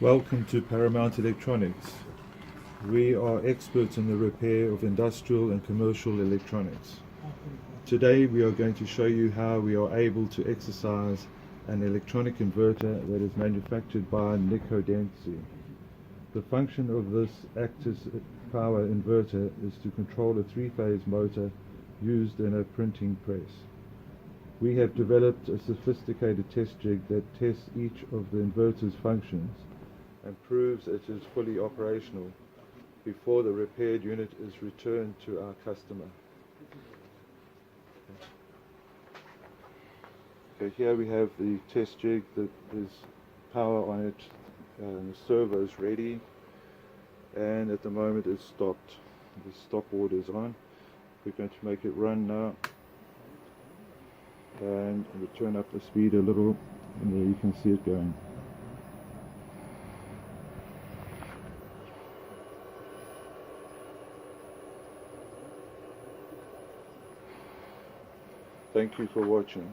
Welcome to Paramount Electronics. We are experts in the repair of industrial and commercial electronics. Today we are going to show you how we are able to exercise an electronic inverter that is manufactured by NIKKI DENSO. The function of this ACTUS power inverter is to control a three-phase motor used in a printing press. We have developed a sophisticated test jig that tests each of the inverter's functions and proves it is fully operational before the repaired unit is returned to our customer. Okay, here we have the test jig that is power on it, and the servo is ready, and at the moment it's stopped. The stop order is on. We're going to make it run now, and we'll turn up the speed a little, and there you can see it going. Thank you for watching.